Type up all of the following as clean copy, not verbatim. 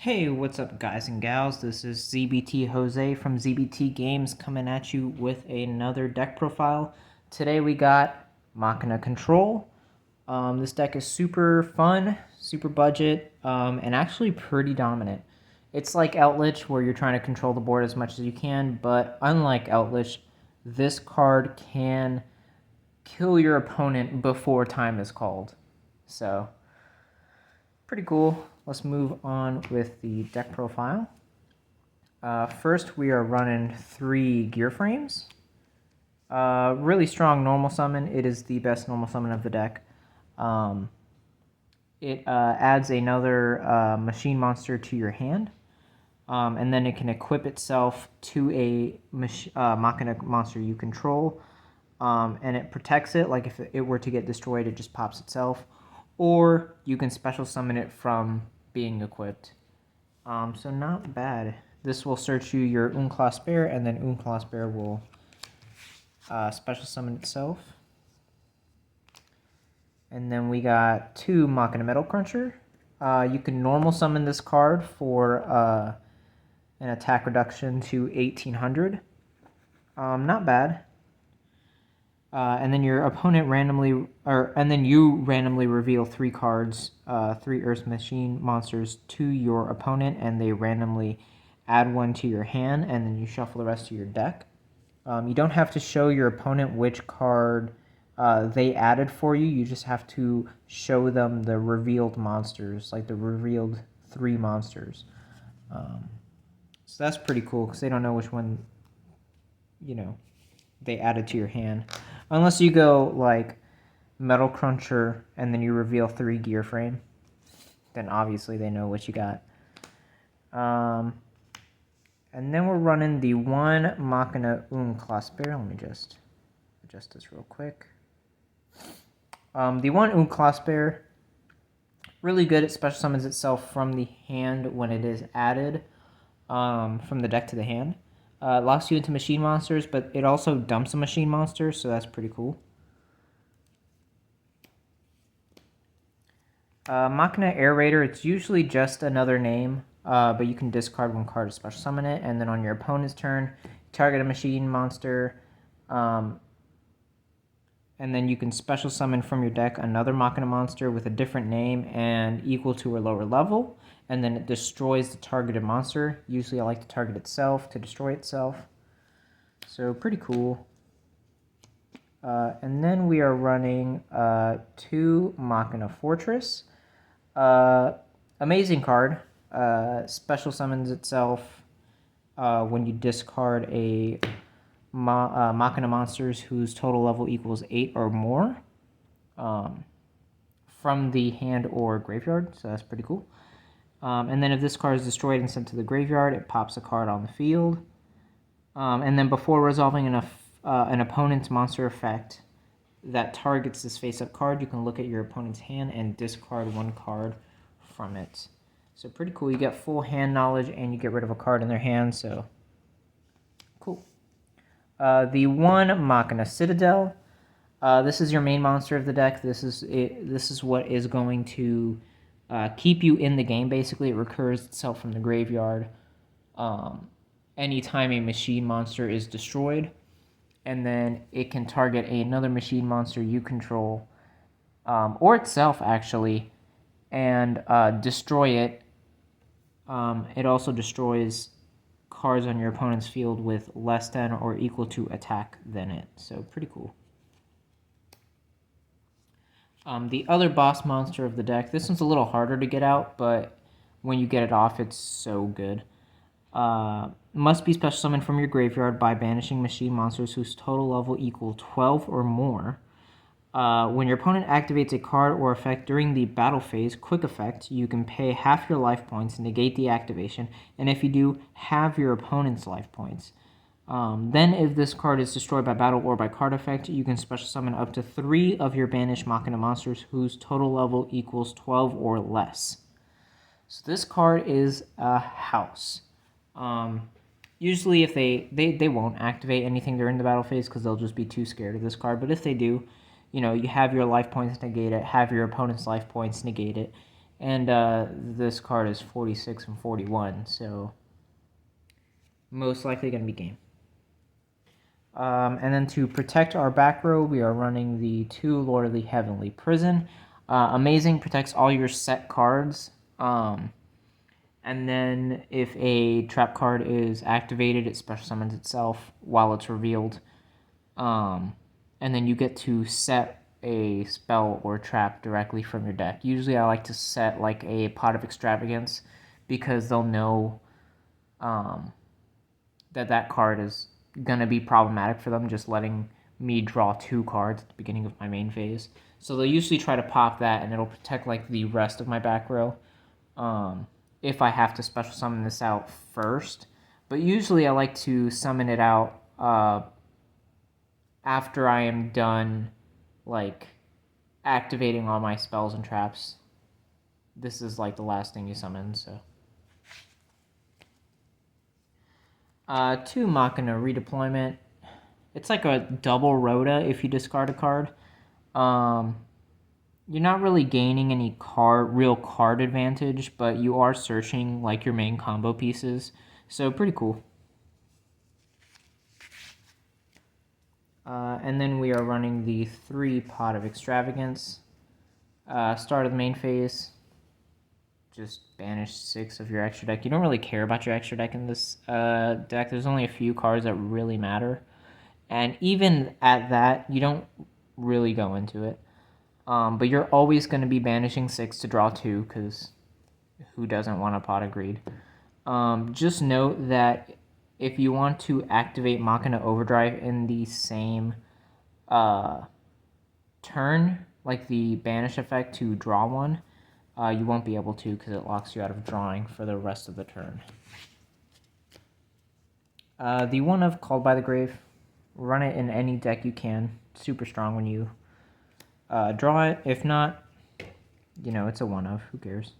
Hey, what's up, guys and gals? This is ZBT Jose from ZBT Games coming at you with another deck profile. Today we got Machina Control. This deck is super fun, super budget, and actually pretty dominant. It's like Eldlich, where you're trying to control the board as much as you can, but unlike Eldlich, this card can kill your opponent before time is called. So, pretty cool. Let's move on with the deck profile. First, we are running 3 gear frames. Really strong normal summon. It is the best normal summon of the deck. It adds another machine monster to your hand. And then it can equip itself to a Machina monster you control. And it protects it, like if it were to get destroyed, it just pops itself. Or you can special summon it from being equipped. So not bad. This will search you your Unclass Bear, and then Unclass Bear will special summon itself. And then we got 2 Machina Metal Cruncher. You can normal summon this card for an attack reduction to 1800. Not bad. And then your opponent you randomly reveal 3 cards, 3 Earth Machine monsters to your opponent, and they randomly add 1 to your hand, and then you shuffle the rest of your deck. You don't have to show your opponent which card they added for you. You just have to show them the revealed monsters, like the revealed 3 monsters. So that's pretty cool, because they don't know which one, they added to your hand. Unless you go like Metal Cruncher and then you reveal 3 gear frame, then obviously they know what you got. And then we're running the 1 Machina Unclass Bear. Let me just adjust this real quick. The 1 Unclass Bear, really good. It special summons itself from the hand when it is added from the deck to the hand. It locks you into machine monsters, but it also dumps a machine monster, so that's pretty cool. Machina Air Raider, it's usually just another name, but you can discard 1 card to special summon it, and then on your opponent's turn, target a machine monster, and then you can special summon from your deck another Machina monster with a different name and equal to or lower level, and then it destroys the targeted monster. Usually I like to target itself to destroy itself. So pretty cool. And then we are running 2 Machina Fortress. Amazing card. Special summons itself when you discard a Machina monsters whose total level equals 8 or more from the hand or graveyard, so that's pretty cool. And then if this card is destroyed and sent to the graveyard, it pops a card on the field. And then before resolving an opponent's monster effect that targets this face-up card, you can look at your opponent's hand and discard 1 card from it. So pretty cool. You get full hand knowledge and you get rid of a card in their hand, so cool. The 1 Machina Citadel. This is your main monster of the deck. This is what is going to keep you in the game, basically. It recurs itself from the graveyard anytime a machine monster is destroyed. And then it can target another machine monster you control, or itself, actually, and destroy it. It also destroys cards on your opponent's field with less than or equal to attack than it. So pretty cool. The other boss monster of the deck, this one's a little harder to get out, but when you get it off, it's so good. Must be special summoned from your graveyard by banishing machine monsters whose total level equal 12 or more. When your opponent activates a card or effect during the battle phase, quick effect, you can pay half your life points, negate the activation, and if you do, halve your opponent's life points. Then if this card is destroyed by battle or by card effect, you can special summon up to 3 of your banished Machina monsters whose total level equals 12 or less. So this card is a house. Usually if they won't activate anything during the battle phase because they'll just be too scared of this card, but if they do, you have your life points negate it, have your opponent's life points negate it, And this card is 46 and 41, so most likely going to be game. And then to protect our back row, we are running the 2 Lordly Heavenly Prison. Amazing, protects all your set cards. And then if a trap card is activated, it special summons itself while it's revealed. And then you get to set a spell or trap directly from your deck. Usually I like to set like a Pot of Extravagance because they'll know that card is going to be problematic for them, just letting me draw 2 cards at the beginning of my main phase. So they'll usually try to pop that, and it'll protect like the rest of my back row if I have to special summon this out first. But usually I like to summon it out after I am done like activating all my spells and traps. This is like the last thing you summon, so. 2 Machina Redeployment. It's like a double Rhoda if you discard a card. You're not really gaining any real card advantage, but you are searching like your main combo pieces, so pretty cool. And then we are running the 3 Pot of Extravagance. Start of the main phase. Just banish 6 of your extra deck. You don't really care about your extra deck in this deck. There's only a few cards that really matter. And even at that, you don't really go into it. But you're always going to be banishing 6 to draw 2, because who doesn't want a Pot of Greed? Just note that if you want to activate Machina Overdrive in the same turn, like the banish effect to draw 1, you won't be able to because it locks you out of drawing for the rest of the turn. The 1 of Called by the Grave, run it in any deck you can. Super strong when you draw it. If not, you know, it's a 1 of. Who cares?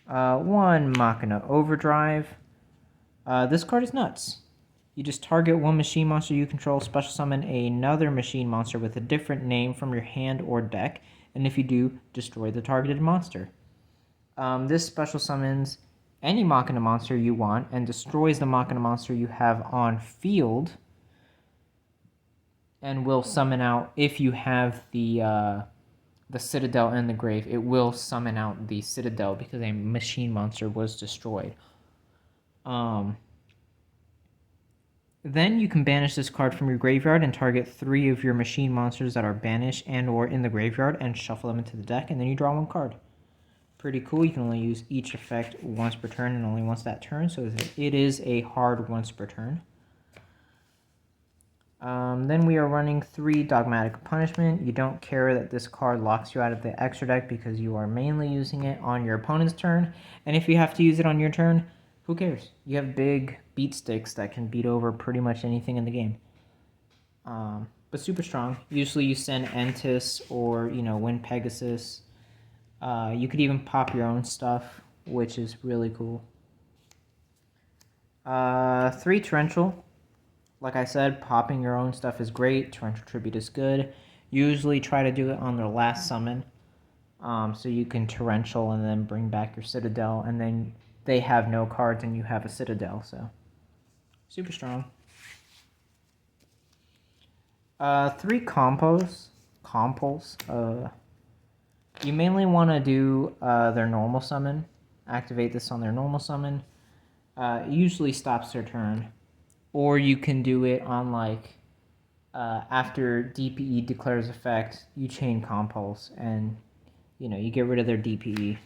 1 Machina Overdrive. This card is nuts. You just target 1 machine monster you control, special summon another machine monster with a different name from your hand or deck, and if you do, destroy the targeted monster. This special summons any Machina monster you want and destroys the Machina monster you have on field, and will summon out, if you have the Citadel in the grave, it will summon out the Citadel because a machine monster was destroyed. Then you can banish this card from your graveyard and target 3 of your machine monsters that are banished and or in the graveyard and shuffle them into the deck, and then you draw 1 card. Pretty cool. You can only use each effect once per turn and only once that turn, so it is a hard once per turn. Then we are running 3 Dogmatic Punishment. You don't care that this card locks you out of the extra deck because you are mainly using it on your opponent's turn, and if you have to use it on your turn, who cares? You have big beat sticks that can beat over pretty much anything in the game. But super strong. Usually you send Entis or, you know, Wind Pegasus. You could even pop your own stuff, which is really cool. 3 Torrential. Like I said, popping your own stuff is great. Torrential Tribute is good. Usually try to do it on their last summon. So you can Torrential and then bring back your Citadel, and then they have no cards and you have a Citadel, so super strong. 3 Compos. You mainly want to do their normal summon. Activate this on their normal summon. It usually stops their turn. Or you can do it on like after DPE declares effect, you chain Compulse and you know, you get rid of their DPE.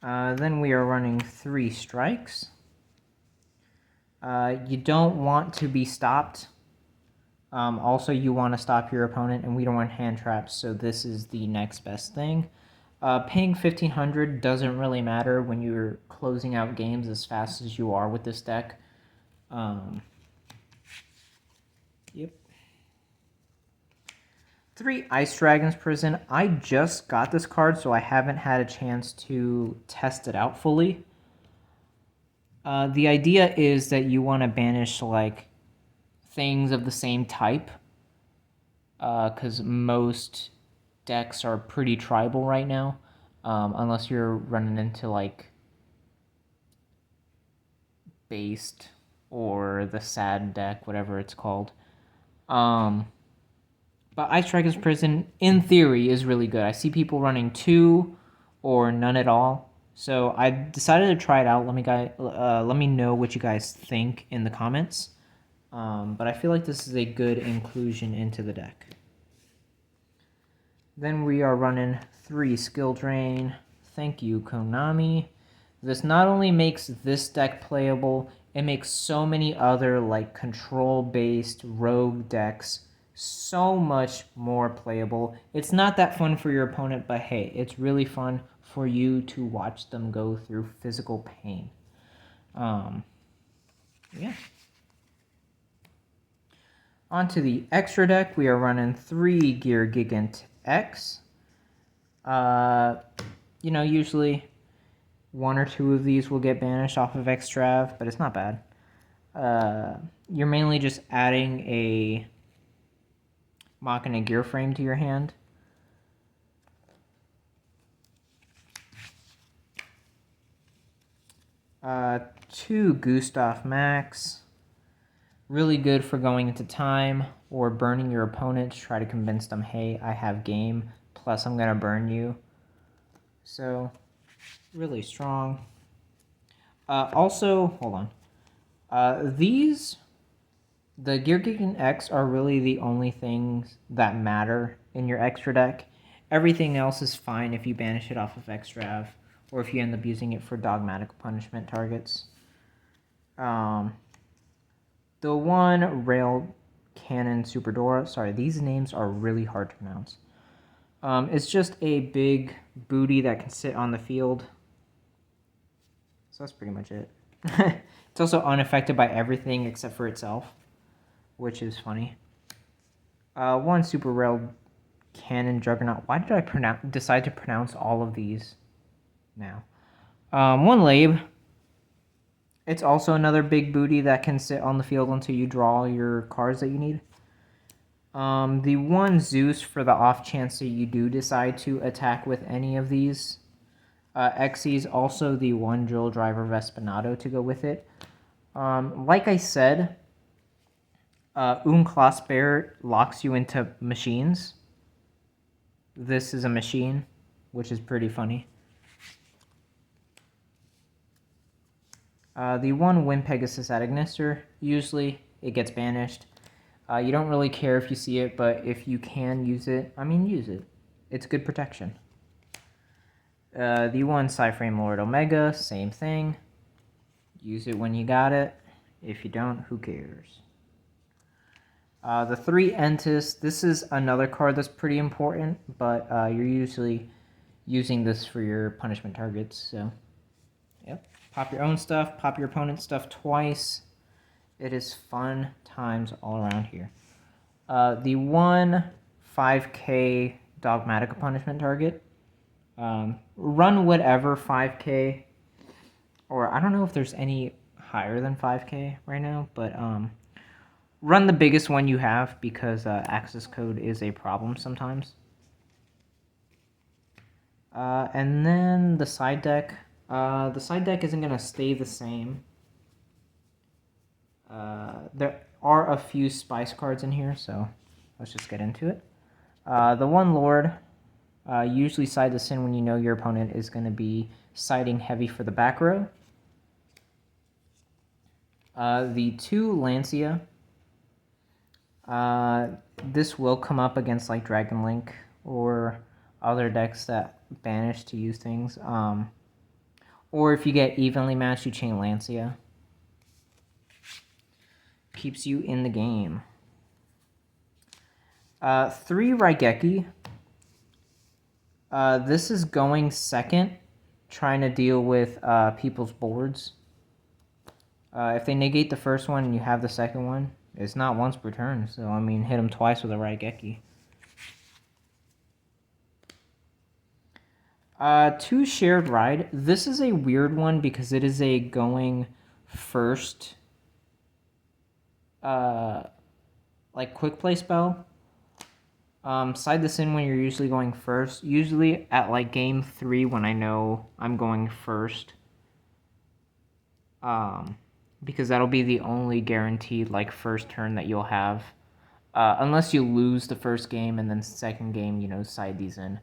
Then we are running 3 Strikes. You don't want to be stopped. Also, you want to stop your opponent, and we don't want hand traps, so this is the next best thing. Paying 1,500 doesn't really matter when you're closing out games as fast as you are with this deck. Yep. 3 Ice Dragon's Prison. I just got this card, so I haven't had a chance to test it out fully. The idea is that you want to banish like things of the same type. because most decks are pretty tribal right now, unless you're running into like Based or the Sad deck, whatever it's called. But Ice Dragon's Prison, in theory, is really good. I see people running 2 or none at all. So I decided to try it out. Let me know what you guys think in the comments. But I feel like this is a good inclusion into the deck. Then we are running 3 Skill Drain. Thank you, Konami. This not only makes this deck playable, it makes so many other like control-based rogue decks so much more playable. It's not that fun for your opponent, but hey, it's really fun for you to watch them go through physical pain. Yeah. Onto the extra deck, we are running 3 Gear Gigant X. Usually 1 or 2 of these will get banished off of Xtrav, but it's not bad. You're mainly just adding a Machina gear frame to your hand. Two Gustav Max. Really good for going into time or burning your opponent to try to convince them, hey, I have game, plus I'm going to burn you. So, really strong. Also, hold on. The Gear Gigant X are really the only things that matter in your extra deck. Everything else is fine if you banish it off of Xtrav, or if you end up using it for dogmatic punishment targets. The one Rail Cannon Superdora, sorry, these names are really hard to pronounce. It's just a big booty that can sit on the field. So that's pretty much it. It's also unaffected by everything except for itself, which is funny. One Super Rail Cannon Juggernaut. Why did I decide to pronounce all of these now? One Labe. It's also another big booty that can sit on the field until you draw your cards that you need. The one Zeus for the off chance that you do decide to attack with any of these. Xyz, also the one Drill Driver Vespinato to go with it. Like I said, Unclass Bear locks you into machines. This is a machine, which is pretty funny. The one Wind Pegasus at Ignister, usually it gets banished. You don't really care if you see it, but if you can use it, use it. It's good protection. The one Psyframe Lord Omega, same thing. Use it when you got it. If you don't, who cares? The 3 Entis, this is another card that's pretty important, but you're usually using this for your punishment targets, so yep. Pop your own stuff, pop your opponent's stuff twice. It is fun times all around here. The one 5k dogmatic punishment target. Run whatever 5k, or I don't know if there's any higher than 5k right now, but run the biggest one you have because access code is a problem sometimes. And then the side deck. The side deck isn't going to stay the same. There are a few spice cards in here, so let's just get into it. The one Lord, usually side this in when you know your opponent is going to be siding heavy for the back row. The 2 Lancia. This will come up against like Dragon Link or other decks that banish to use things. Or if you get evenly matched, you chain Lancia. Keeps you in the game. 3 Raigeki. This is going second, trying to deal with people's boards. If they negate the first one and you have the second one, it's not once per turn, so hit them twice with a Raigeki. 2 Shared Ride. This is a weird one because it is a going first like quick play spell. Slide this in when you're usually going first. Usually at like game 3 when I know I'm going first. Because that'll be the only guaranteed like first turn that you'll have. Unless you lose the first game and then second game, side these in.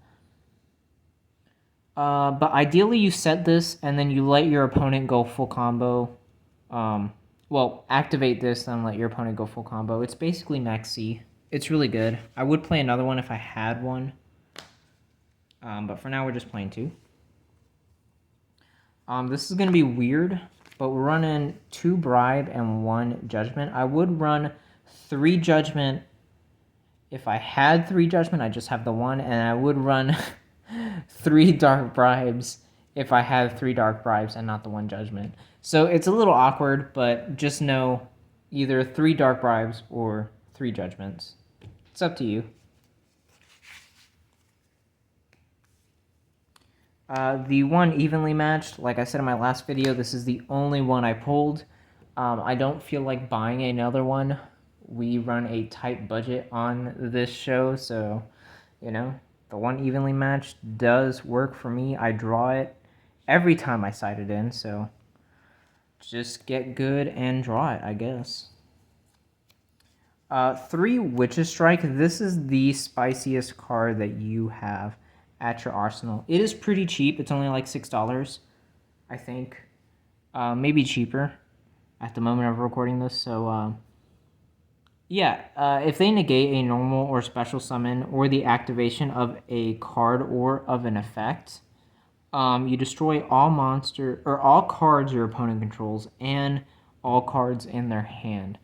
But ideally you set this and then you let your opponent go full combo. Well, activate this and let your opponent go full combo. It's basically max C. It's really good. I would play another one if I had one. But for now we're just playing 2. This is going to be weird, but we're running 2 bribe and 1 judgment. I would run 3 judgment. If I had 3 judgment, I just have the 1, and I would run 3 dark bribes if I had 3 dark bribes and not the 1 judgment. So it's a little awkward, but just know either 3 dark bribes or 3 judgments. It's up to you. The one evenly matched, like I said in my last video, this is the only one I pulled. I don't feel like buying another one. We run a tight budget on this show, so, the one evenly matched does work for me. I draw it every time I sight it in, so just get good and draw it, I guess. 3 Witch's Strike. This is the spiciest card that you have at your arsenal. It is pretty cheap. It's only like $6, I think. Maybe cheaper at the moment of recording this. So, yeah, if they negate a normal or special summon or the activation of a card or of an effect, you destroy all cards your opponent controls and all cards in their hand.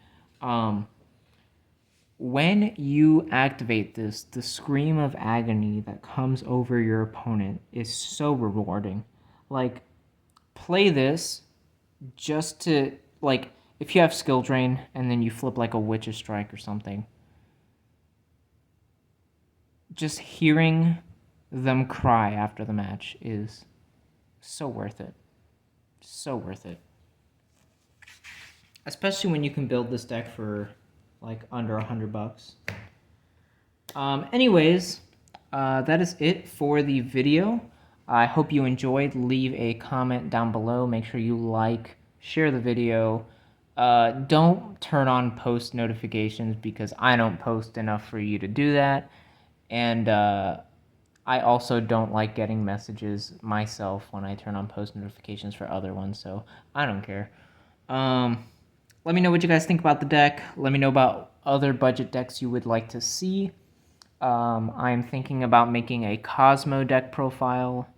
When you activate this, the scream of agony that comes over your opponent is so rewarding. Like, play this just to, like, if you have skill drain and then you flip like a Witch's Strike or something, just hearing them cry after the match is so worth it. So worth it. Especially when you can build this deck for like under $100. Anyways, that is it for the video. I hope you enjoyed. Leave a comment down below. Make sure you like, share the video. Don't turn on post notifications because I don't post enough for you to do that. And I also don't like getting messages myself when I turn on post notifications for other ones, so I don't care. Let me know what you guys think about the deck. Let me know about other budget decks you would like to see. I'm thinking about making a Cosmo deck profile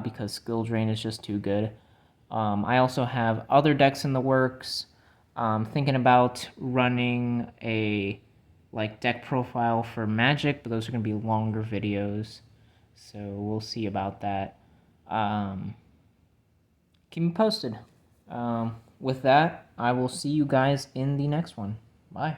because Skill Drain is just too good. I also have other decks in the works. Thinking about running a deck profile for Magic, but those are going to be longer videos. So we'll see about that. Keep me posted. With that, I will see you guys in the next one. Bye.